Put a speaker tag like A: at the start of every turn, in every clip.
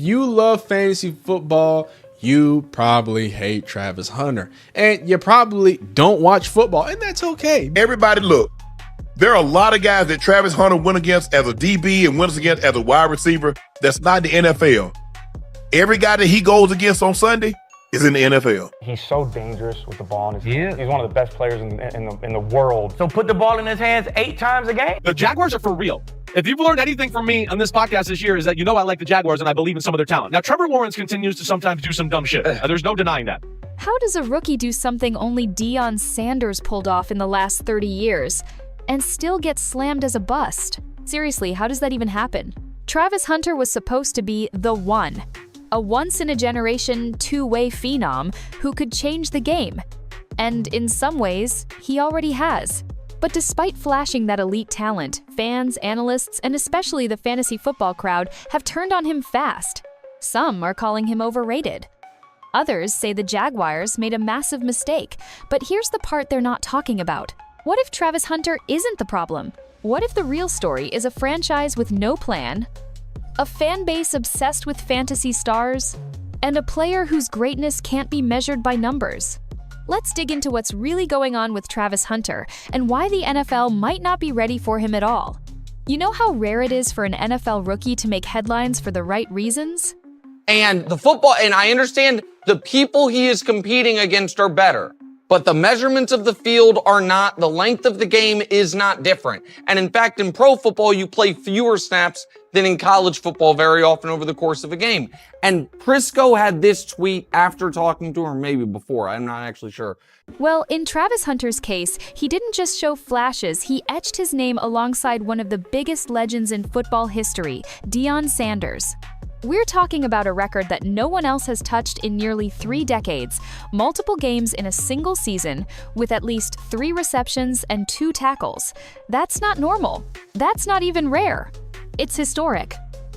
A: You love fantasy football, you probably hate Travis Hunter, and you probably don't watch football, and that's okay.
B: Everybody look, there are a lot of guys that Travis Hunter went against as a DB and went against as a wide receiver that's not the NFL. Every guy that he goes against on Sunday is in the NFL.
C: He's so dangerous with the ball. He's one of the best players in the world. So put the ball in his hands 8 times a game.
D: The Jaguars are for real. If you've learned anything from me on this podcast this year is that I like the Jaguars and I believe in some of their talent. Now, Trevor Lawrence continues to sometimes do some dumb shit. There's no denying that.
E: How does a rookie do something only Deion Sanders pulled off in the last 30 years and still get slammed as a bust? Seriously, how does that even happen? Travis Hunter was supposed to be the one. A once-in-a-generation, two-way phenom who could change the game. And in some ways, he already has. But despite flashing that elite talent, fans, analysts, and especially the fantasy football crowd have turned on him fast. Some are calling him overrated. Others say the Jaguars made a massive mistake, but here's the part they're not talking about. What if Travis Hunter isn't the problem? What if the real story is a franchise with no plan, a fan base obsessed with fantasy stars, and a player whose greatness can't be measured by numbers? Let's dig into what's really going on with Travis Hunter and why the NFL might not be ready for him at all. You know how rare it is for an NFL rookie to make headlines for the right reasons?
F: And I understand the people he is competing against are better, but the measurements of the field are not, the length of the game is not different. And in fact, in pro football, you play fewer snaps than in college football very often over the course of a game. And Prisco had this tweet after talking to her, maybe before, I'm not actually sure.
E: Well, in Travis Hunter's case, he didn't just show flashes, he etched his name alongside one of the biggest legends in football history, Deion Sanders. We're talking about a record that no one else has touched in nearly 3 decades, multiple games in a single season, with at least 3 receptions and 2 tackles. That's not normal. That's not even rare. It's historic.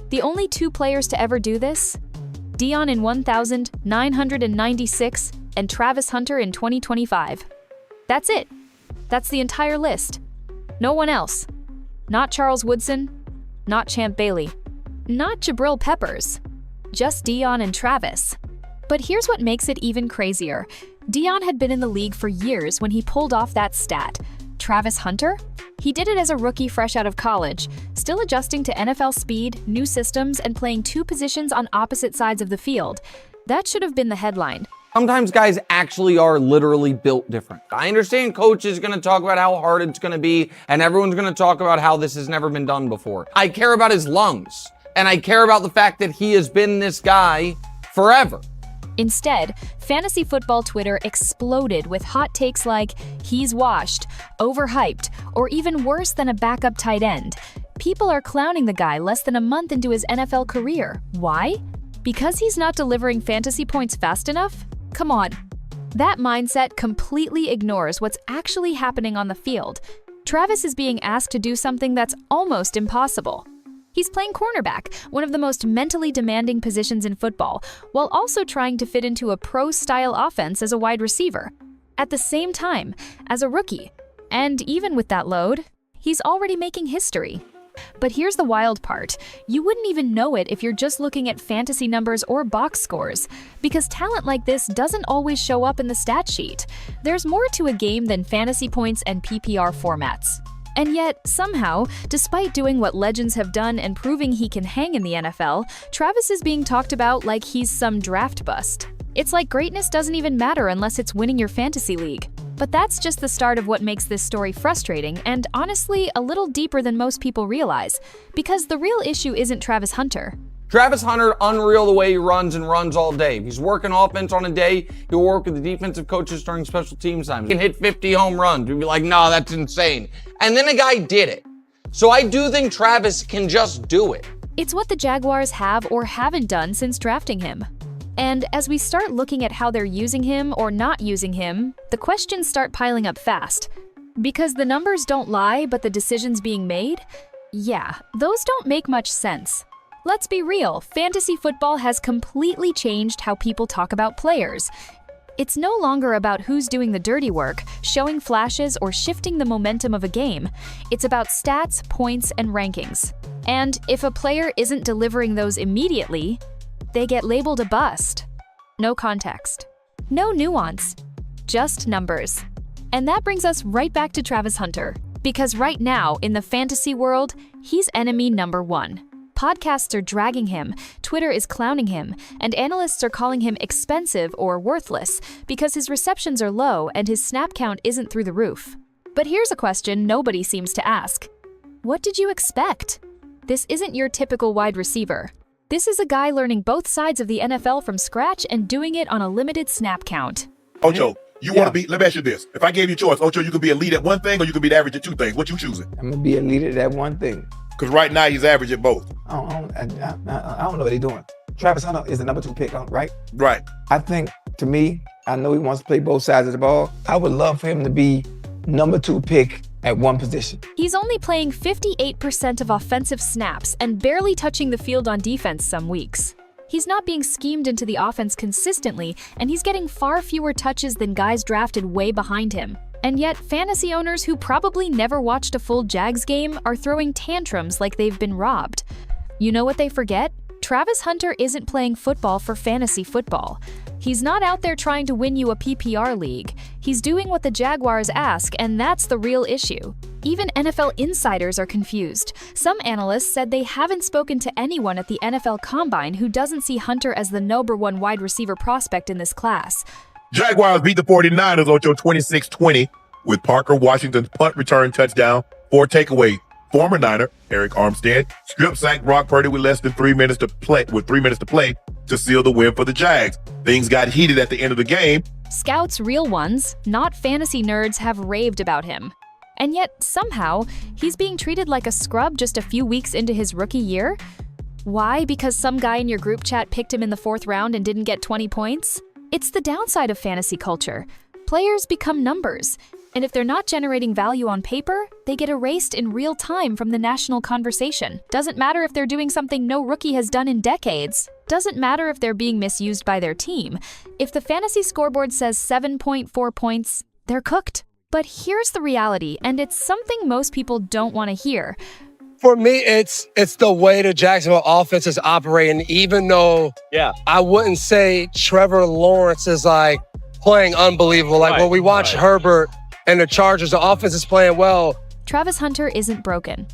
E: The only 2 players to ever do this? Deion in 1996 and Travis Hunter in 2025. That's it. That's the entire list. No one else. Not Charles Woodson, not Champ Bailey. Not Jabril Peppers, just Deion and Travis. But here's what makes it even crazier. Deion had been in the league for years when he pulled off that stat. Travis Hunter? He did it as a rookie fresh out of college, still adjusting to NFL speed, new systems, and playing 2 positions on opposite sides of the field. That should have been the headline.
F: Sometimes guys actually are literally built different. I understand coach is going to talk about how hard it's going to be, and everyone's going to talk about how this has never been done before. I care about his lungs. And I care about the fact that he has been this guy forever.
E: Instead, fantasy football Twitter exploded with hot takes like, he's washed, overhyped, or even worse than a backup tight end. People are clowning the guy less than a month into his NFL career. Why? Because he's not delivering fantasy points fast enough? Come on. That mindset completely ignores what's actually happening on the field. Travis is being asked to do something that's almost impossible. He's playing cornerback, one of the most mentally demanding positions in football, while also trying to fit into a pro-style offense as a wide receiver. At the same time, as a rookie. And even with that load, he's already making history. But here's the wild part. You wouldn't even know it if you're just looking at fantasy numbers or box scores, because talent like this doesn't always show up in the stat sheet. There's more to a game than fantasy points and PPR formats. And yet, somehow, despite doing what legends have done and proving he can hang in the NFL, Travis is being talked about like he's some draft bust. It's like greatness doesn't even matter unless it's winning your fantasy league. But that's just the start of what makes this story frustrating and, honestly, a little deeper than most people realize. Because the real issue isn't Travis Hunter.
F: Travis Hunter, unreal the way he runs and runs all day. If he's working offense on a day, he'll work with the defensive coaches during special teams times. He can hit 50 home runs. We'd be like, no, that's insane. And then a guy did it. So I do think Travis can just do it.
E: It's what the Jaguars have or haven't done since drafting him. And as we start looking at how they're using him or not using him, the questions start piling up fast. Because the numbers don't lie, but the decisions being made? Yeah, those don't make much sense. Let's be real, fantasy football has completely changed how people talk about players. It's no longer about who's doing the dirty work, showing flashes, or shifting the momentum of a game. It's about stats, points, and rankings. And if a player isn't delivering those immediately, they get labeled a bust. No context. No nuance. Just numbers. And that brings us right back to Travis Hunter. Because right now, in the fantasy world, he's enemy number one. Podcasts are dragging him, Twitter is clowning him, and analysts are calling him expensive or worthless because his receptions are low and his snap count isn't through the roof. But here's a question nobody seems to ask. What did you expect? This isn't your typical wide receiver. This is a guy learning both sides of the NFL from scratch and doing it on a limited snap count.
B: Ocho, you want to be, let me ask you this. If I gave you a choice, Ocho, you could be elite at one thing or you could be the average at two things. What you choosing?
G: I'm going to be elite at that one thing.
B: Because right now he's average at both.
G: I don't know what they're doing. Travis Hunter is the number 2 pick, right?
B: Right.
G: I think, to me, I know he wants to play both sides of the ball. I would love for him to be number 2 pick at one position.
E: He's only playing 58% of offensive snaps and barely touching the field on defense some weeks. He's not being schemed into the offense consistently, and he's getting far fewer touches than guys drafted way behind him. And yet, fantasy owners who probably never watched a full JAGS game are throwing tantrums like they've been robbed. You know what they forget? Travis Hunter isn't playing football for fantasy football. He's not out there trying to win you a PPR league. He's doing what the Jaguars ask, and that's the real issue. Even NFL insiders are confused. Some analysts said they haven't spoken to anyone at the NFL Combine who doesn't see Hunter as the number 1 wide receiver prospect in this class.
B: Jaguars beat the 49ers, Ocho, 26-20 with Parker Washington's punt return touchdown, 4 takeaway. Former Niner, Eric Armstead, strip sacked Brock Purdy with less than 3 minutes to play, to seal the win for the Jags. Things got heated at the end of the game.
E: Scouts, real ones, not fantasy nerds, have raved about him. And yet, somehow, he's being treated like a scrub just a few weeks into his rookie year? Why? Because some guy in your group chat picked him in the 4th round and didn't get 20 points? It's the downside of fantasy culture. Players become numbers. And if they're not generating value on paper, they get erased in real time from the national conversation. Doesn't matter if they're doing something no rookie has done in decades. Doesn't matter if they're being misused by their team. If the fantasy scoreboard says 7.4 points, they're cooked. But here's the reality, and it's something most people don't want to hear.
H: For me, it's the way the Jacksonville offense is operating, even though I wouldn't say Trevor Lawrence is like playing unbelievable. Like when we watch Herbert and the Chargers, the offense is playing well.
E: Travis Hunter isn't broken.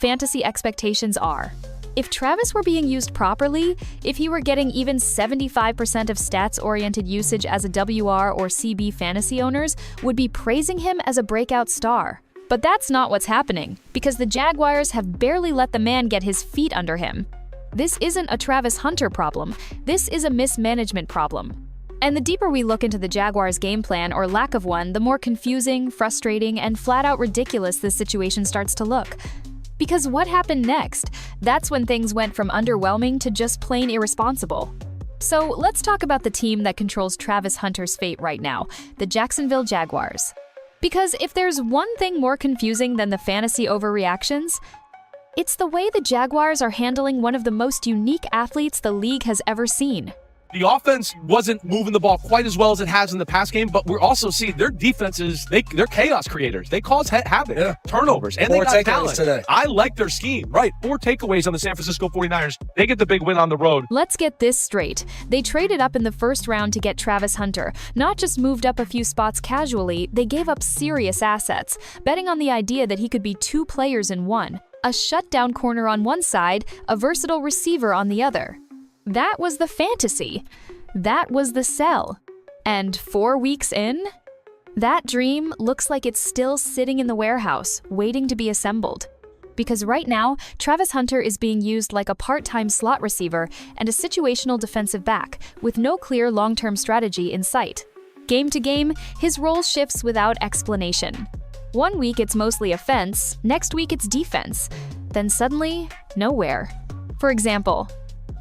E: Fantasy expectations are. If Travis were being used properly, if he were getting even 75% of stats-oriented usage as a WR or CB fantasy owners would be praising him as a breakout star. But that's not what's happening, because the Jaguars have barely let the man get his feet under him. This isn't a Travis Hunter problem. This is a mismanagement problem. And the deeper we look into the Jaguars' game plan or lack of one, the more confusing, frustrating, and flat-out ridiculous this situation starts to look. Because what happened next? That's when things went from underwhelming to just plain irresponsible. So let's talk about the team that controls Travis Hunter's fate right now, the Jacksonville Jaguars. Because if there's one thing more confusing than the fantasy overreactions, it's the way the Jaguars are handling one of the most unique athletes the league has ever seen.
D: The offense wasn't moving the ball quite as well as it has in the past game, but we're also seeing their defenses, they're chaos creators. They cause havoc, turnovers, and
H: 4
D: they got
H: takeaways
D: talent.
H: today.
D: I like their scheme. Right, 4 takeaways on the San Francisco 49ers. They get the big win on the road.
E: Let's get this straight. They traded up in the 1st round to get Travis Hunter. Not just moved up a few spots casually, they gave up serious assets, betting on the idea that he could be 2 players in one. A shutdown corner on one side, a versatile receiver on the other. That was the fantasy. That was the sell. And 4 weeks in, that dream looks like it's still sitting in the warehouse, waiting to be assembled. Because right now, Travis Hunter is being used like a part-time slot receiver and a situational defensive back, with no clear long-term strategy in sight. Game to game, his role shifts without explanation. One week it's mostly offense, next week it's defense. Then suddenly, nowhere. For example,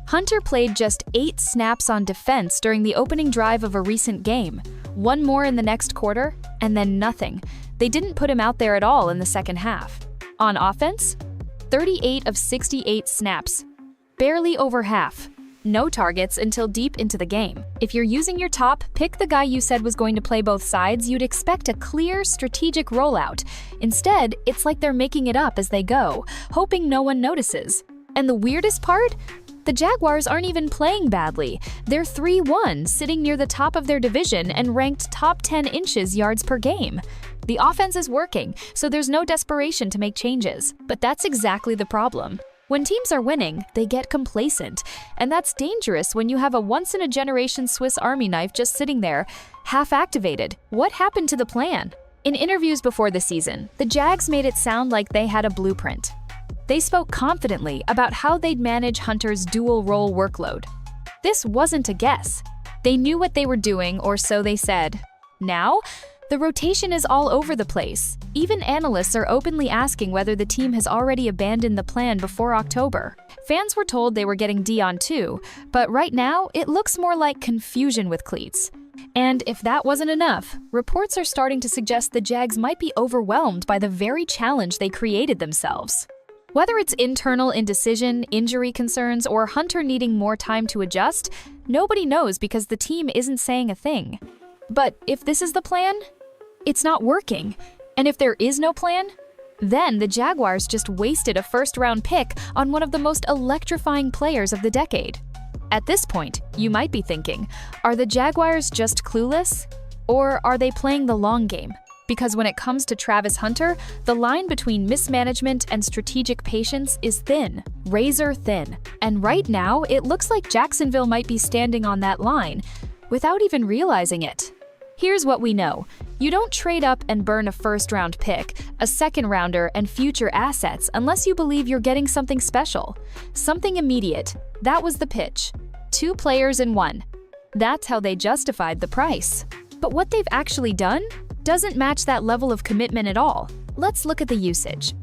E: Hunter played just 8 snaps on defense during the opening drive of a recent game, 1 more in the next quarter, and then nothing. They didn't put him out there at all in the second half. On offense, 38 of 68 snaps, barely over half. No targets until deep into the game. If you're using your top, pick the guy you said was going to play both sides, you'd expect a clear, strategic rollout. Instead, it's like they're making it up as they go, hoping no one notices. And the weirdest part? The Jaguars aren't even playing badly. They're 3-1, sitting near the top of their division and ranked top 10 inches yards per game. The offense is working, so there's no desperation to make changes. But that's exactly the problem. When teams are winning, they get complacent. And that's dangerous when you have a once-in-a-generation Swiss Army knife just sitting there, half-activated. What happened to the plan? In interviews before the season, the Jags made it sound like they had a blueprint. They spoke confidently about how they'd manage Hunter's dual-role workload. This wasn't a guess. They knew what they were doing, or so they said. Now, the rotation is all over the place. Even analysts are openly asking whether the team has already abandoned the plan before October. Fans were told they were getting Dion too, but right now, it looks more like confusion with cleats. And if that wasn't enough, reports are starting to suggest the Jags might be overwhelmed by the very challenge they created themselves. Whether it's internal indecision, injury concerns, or Hunter needing more time to adjust, nobody knows because the team isn't saying a thing. But if this is the plan, it's not working. And if there is no plan, then the Jaguars just wasted a first-round pick on one of the most electrifying players of the decade. At this point, you might be thinking, are the Jaguars just clueless? Or are they playing the long game? Because when it comes to Travis Hunter, the line between mismanagement and strategic patience is thin, razor thin. And right now, it looks like Jacksonville might be standing on that line without even realizing it. Here's what we know. You don't trade up and burn a first-round pick, a second-rounder, and future assets unless you believe you're getting something special. Something immediate. That was the pitch. 2 players in 1. That's how they justified the price. But what they've actually done doesn't match that level of commitment at all. Let's look at the usage.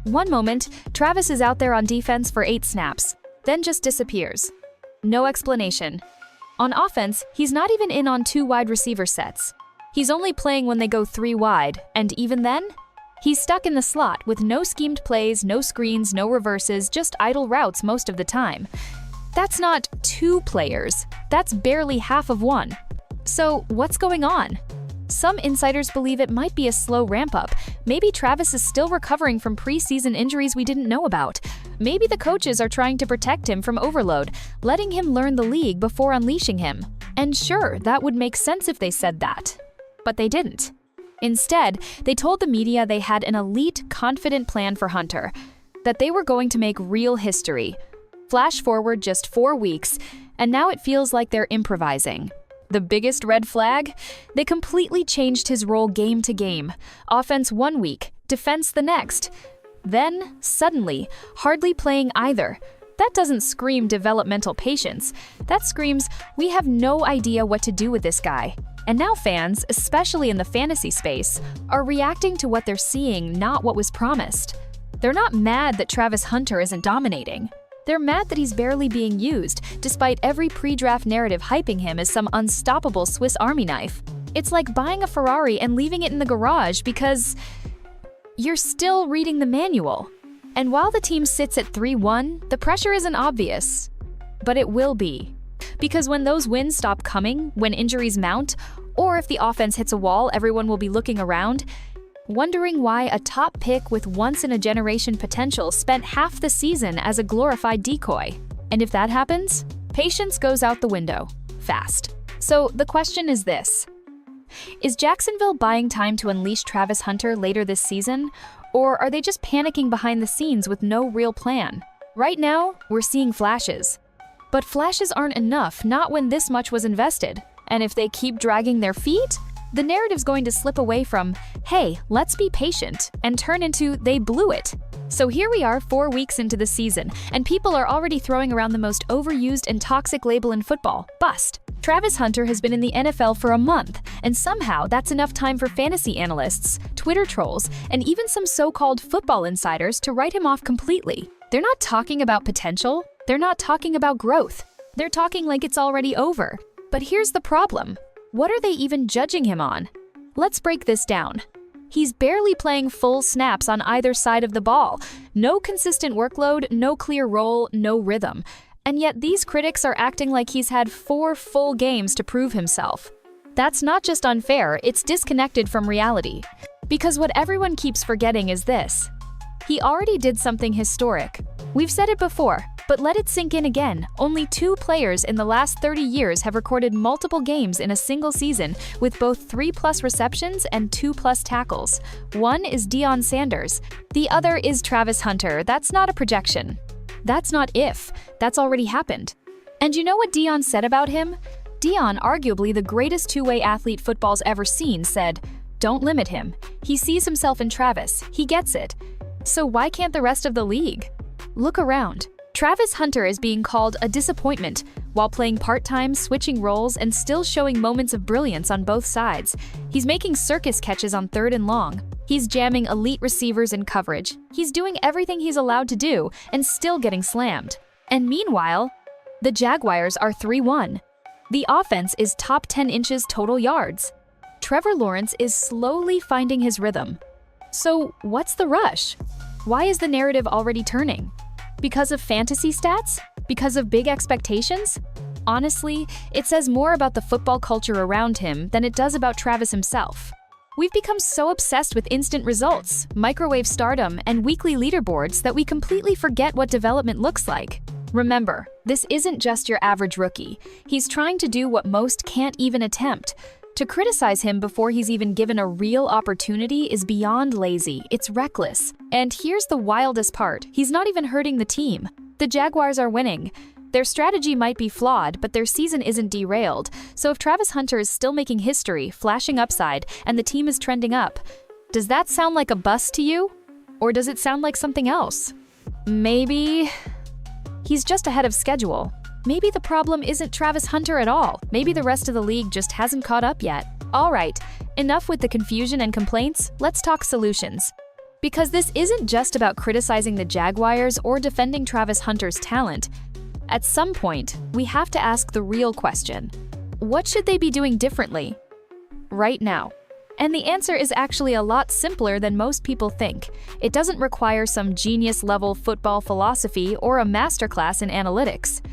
E: One moment, Travis is out there on defense for 8 snaps, then just disappears. No explanation. On offense, he's not even in on 2 wide receiver sets. He's only playing when they go 3 wide, and even then, he's stuck in the slot with no schemed plays, no screens, no reverses, just idle routes most of the time. That's not 2 players. That's barely half of 1. So what's going on? Some insiders believe it might be a slow ramp-up. Maybe Travis is still recovering from preseason injuries we didn't know about. Maybe the coaches are trying to protect him from overload, letting him learn the league before unleashing him. And sure, that would make sense if they said that. But they didn't. Instead, they told the media they had an elite, confident plan for Hunter, that they were going to make real history. Flash forward just 4 weeks, and now it feels like they're improvising. The biggest red flag? They completely changed his role game to game. Offense 1 week, defense the next. Then, suddenly, hardly playing either. That doesn't scream developmental patience. That screams, we have no idea what to do with this guy. And now fans, especially in the fantasy space, are reacting to what they're seeing, not what was promised. They're not mad that Travis Hunter isn't dominating. They're mad that he's barely being used, despite every pre-draft narrative hyping him as some unstoppable Swiss Army knife. It's like buying a Ferrari and leaving it in the garage because you're still reading the manual. And while the team sits at 3-1, the pressure isn't obvious. But it will be. Because when those wins stop coming, when injuries mount, or if the offense hits a wall, everyone will be looking around, wondering why a top pick with once-in-a-generation potential spent half the season as a glorified decoy. And if that happens, patience goes out the window, fast. So the question is this. Is Jacksonville buying time to unleash Travis Hunter later this season? Or are they just panicking behind the scenes with no real plan? Right now, we're seeing flashes. But flashes aren't enough, not when this much was invested. And if they keep dragging their feet, the narrative's going to slip away from, hey, let's be patient, and turn into, they blew it. So here we are 4 weeks into the season, and people are already throwing around the most overused and toxic label in football, bust. Travis Hunter has been in the NFL for a month, and somehow that's enough time for fantasy analysts, Twitter trolls, and even some so-called football insiders to write him off completely. They're not talking about potential, they're not talking about growth. They're talking like it's already over. But here's the problem. What are they even judging him on? Let's break this down. He's barely playing full snaps on either side of the ball. No consistent workload, no clear role, no rhythm. And yet these critics are acting like he's had 4 full games to prove himself. That's not just unfair, it's disconnected from reality. Because what everyone keeps forgetting is this. He already did something historic. We've said it before. But let it sink in again, only 2 players in the last 30 years have recorded multiple games in a single season with both 3+ receptions and 2+ tackles. One is Deion Sanders, the other is Travis Hunter. That's not a projection. That's not if, that's already happened. And you know what Deion said about him? Deion, arguably the greatest two-way athlete football's ever seen, said, "Don't limit him. He sees himself in Travis. He gets it. So why can't the rest of the league? Look around. Travis Hunter is being called a disappointment while playing part-time, switching roles, and still showing moments of brilliance on both sides. He's making circus catches on 3rd and long. He's jamming elite receivers in coverage. He's doing everything he's allowed to do and still getting slammed. And meanwhile, the Jaguars are 3-1. The offense is top 10 inches total yards. Trevor Lawrence is slowly finding his rhythm. So what's the rush? Why is the narrative already turning? Because of fantasy stats? Because of big expectations? Honestly, it says more about the football culture around him than it does about Travis himself. We've become so obsessed with instant results, microwave stardom, and weekly leaderboards that we completely forget what development looks like. Remember, this isn't just your average rookie. He's trying to do what most can't even attempt. To criticize him before he's even given a real opportunity is beyond lazy. It's reckless. And here's the wildest part. He's not even hurting the team. The Jaguars are winning. Their strategy might be flawed, but their season isn't derailed. So if Travis Hunter is still making history, flashing upside, and the team is trending up, does that sound like a bust to you? Or does it sound like something else? Maybe he's just ahead of schedule. Maybe the problem isn't Travis Hunter at all. Maybe the rest of the league just hasn't caught up yet. All right, enough with the confusion and complaints. Let's talk solutions. Because this isn't just about criticizing the Jaguars or defending Travis Hunter's talent. At some point, we have to ask the real question. What should they be doing differently right now? And the answer is actually a lot simpler than most people think. It doesn't require some genius-level football philosophy or a masterclass in analytics.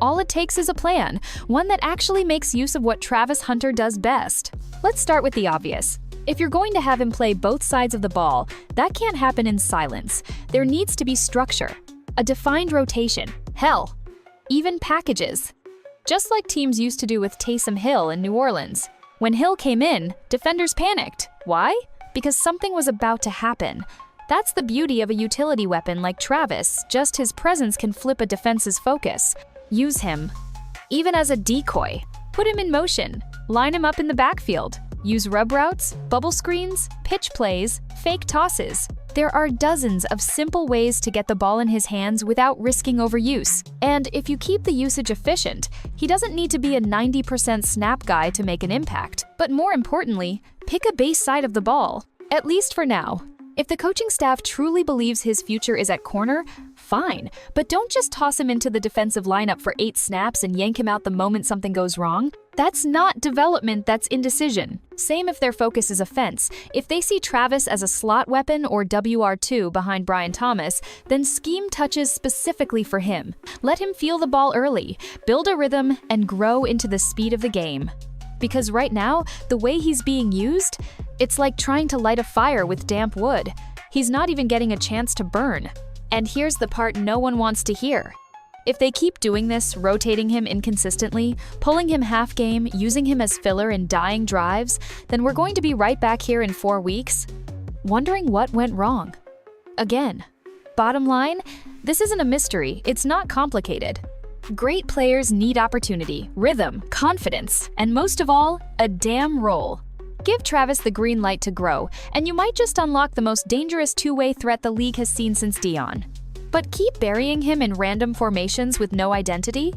E: All it takes is a plan, one that actually makes use of what Travis Hunter does best. Let's start with the obvious. If you're going to have him play both sides of the ball, that can't happen in silence. There needs to be structure, a defined rotation, hell, even packages. Just like teams used to do with Taysom Hill in New Orleans. When Hill came in, defenders panicked. Why? Because something was about to happen. That's the beauty of a utility weapon like Travis, just his presence can flip a defense's focus. Use him, even as a decoy. Put him in motion, line him up in the backfield. Use rub routes, bubble screens, pitch plays, fake tosses. There are dozens of simple ways to get the ball in his hands without risking overuse. And if you keep the usage efficient, he doesn't need to be a 90% snap guy to make an impact. But more importantly, pick a base side of the ball, at least for now. If the coaching staff truly believes his future is at corner, fine, but don't just toss him into the defensive lineup for 8 snaps and yank him out the moment something goes wrong. That's not development, that's indecision. Same if their focus is offense. If they see Travis as a slot weapon or WR2 behind Brian Thomas, then scheme touches specifically for him. Let him feel the ball early, build a rhythm, and grow into the speed of the game. Because right now, the way he's being used, it's like trying to light a fire with damp wood. He's not even getting a chance to burn. And here's the part no one wants to hear. If they keep doing this, rotating him inconsistently, pulling him half game, using him as filler in dying drives, then we're going to be right back here in 4 weeks, wondering what went wrong. Again, bottom line, this isn't a mystery, it's not complicated. Great players need opportunity, rhythm, confidence, and most of all, a damn role. Give Travis the green light to grow, and you might just unlock the most dangerous two-way threat the league has seen since Deion. But keep burying him in random formations with no identity?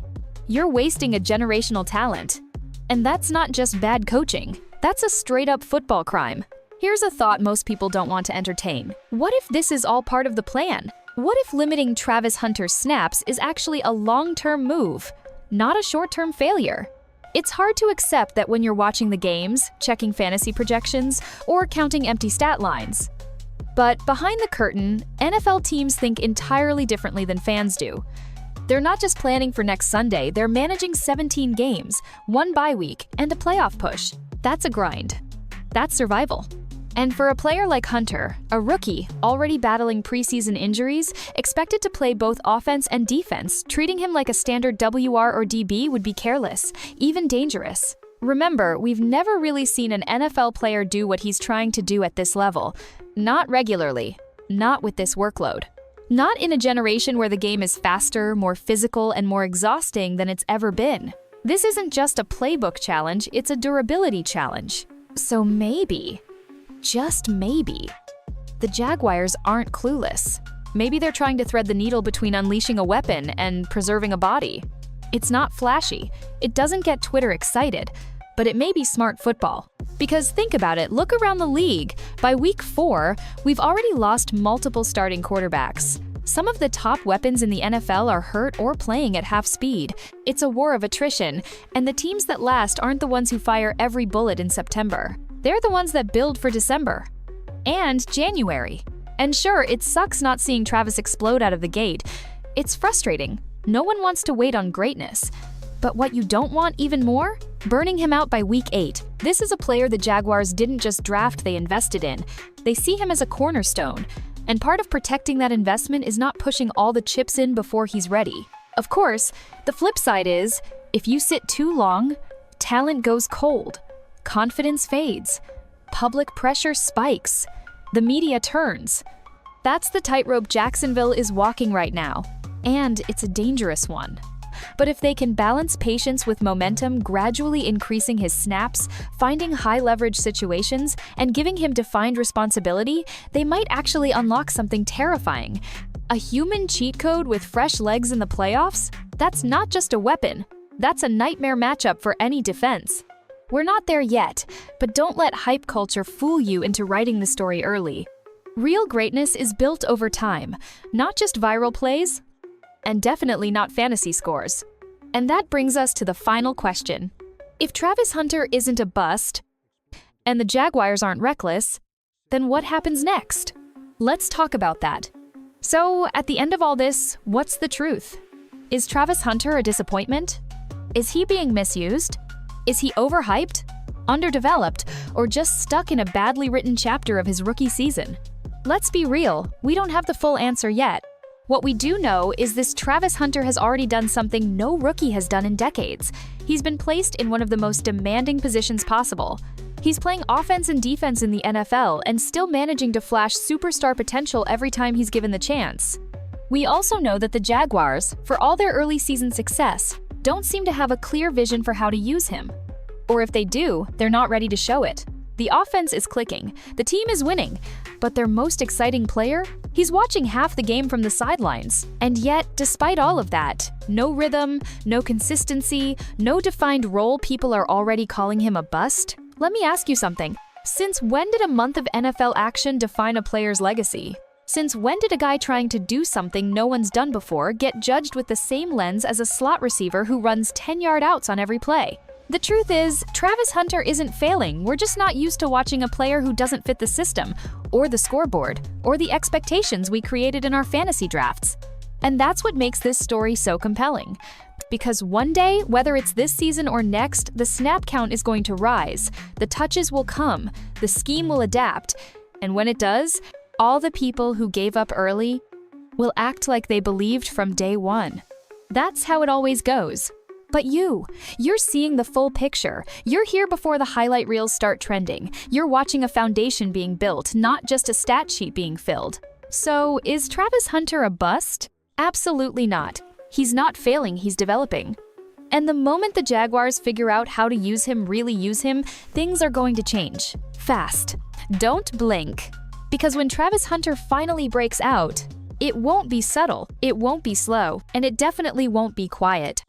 E: You're wasting a generational talent. And that's not just bad coaching, that's a straight-up football crime. Here's a thought most people don't want to entertain. What if this is all part of the plan? What if limiting Travis Hunter's snaps is actually a long-term move, not a short-term failure? It's hard to accept that when you're watching the games, checking fantasy projections, or counting empty stat lines. But behind the curtain, NFL teams think entirely differently than fans do. They're not just planning for next Sunday, they're managing 17 games, 1 bye week, and a playoff push. That's a grind. That's survival. And for a player like Hunter, a rookie already battling preseason injuries, expected to play both offense and defense, treating him like a standard WR or DB would be careless, even dangerous. Remember, we've never really seen an NFL player do what he's trying to do at this level. Not regularly, not with this workload. Not in a generation where the game is faster, more physical, and more exhausting than it's ever been. This isn't just a playbook challenge, it's a durability challenge. So maybe, just maybe, the Jaguars aren't clueless. Maybe they're trying to thread the needle between unleashing a weapon and preserving a body. It's not flashy, it doesn't get Twitter excited, but it may be smart football. Because think about it, look around the league. By week 4, we've already lost multiple starting quarterbacks. Some of the top weapons in the NFL are hurt or playing at half speed. It's a war of attrition, and the teams that last aren't the ones who fire every bullet in September. They're the ones that build for December. And January. And sure, it sucks not seeing Travis explode out of the gate. It's frustrating. No one wants to wait on greatness. But what you don't want even more? Burning him out by week 8. This is a player the Jaguars didn't just draft, they invested in. They see him as a cornerstone. And part of protecting that investment is not pushing all the chips in before he's ready. Of course, the flip side is, if you sit too long, talent goes cold, confidence fades, public pressure spikes, the media turns. That's the tightrope Jacksonville is walking right now, and it's a dangerous one. But if they can balance patience with momentum, gradually increasing his snaps, finding high-leverage situations, and giving him defined responsibility, they might actually unlock something terrifying. A human cheat code with fresh legs in the playoffs? That's not just a weapon. That's a nightmare matchup for any defense. We're not there yet, but don't let hype culture fool you into writing the story early. Real greatness is built over time, not just viral plays, and definitely not fantasy scores. And that brings us to the final question. If Travis Hunter isn't a bust, and the Jaguars aren't reckless, then what happens next? Let's talk about that. So, at the end of all this, what's the truth? Is Travis Hunter a disappointment? Is he being misused? Is he overhyped, underdeveloped, or just stuck in a badly written chapter of his rookie season? Let's be real, we don't have the full answer yet. What we do know is this Travis Hunter has already done something no rookie has done in decades. He's been placed in one of the most demanding positions possible. He's playing offense and defense in the NFL and still managing to flash superstar potential every time he's given the chance. We also know that the Jaguars, for all their early season success, don't seem to have a clear vision for how to use him. Or if they do, they're not ready to show it. The offense is clicking, the team is winning, but their most exciting player? He's watching half the game from the sidelines. And yet, despite all of that, no rhythm, no consistency, no defined role, people are already calling him a bust? Let me ask you something. Since when did a month of NFL action define a player's legacy? Since when did a guy trying to do something no one's done before get judged with the same lens as a slot receiver who runs 10-yard outs on every play? The truth is, Travis Hunter isn't failing, we're just not used to watching a player who doesn't fit the system, or the scoreboard, or the expectations we created in our fantasy drafts. And that's what makes this story so compelling. Because one day, whether it's this season or next, the snap count is going to rise, the touches will come, the scheme will adapt, and when it does, all the people who gave up early will act like they believed from day one. That's how it always goes. But you're seeing the full picture. You're here before the highlight reels start trending. You're watching a foundation being built, not just a stat sheet being filled. So, is Travis Hunter a bust? Absolutely not. He's not failing, he's developing. And the moment the Jaguars figure out how to use him, really use him, things are going to change. Fast. Don't blink. Because when Travis Hunter finally breaks out, it won't be subtle, it won't be slow, and it definitely won't be quiet.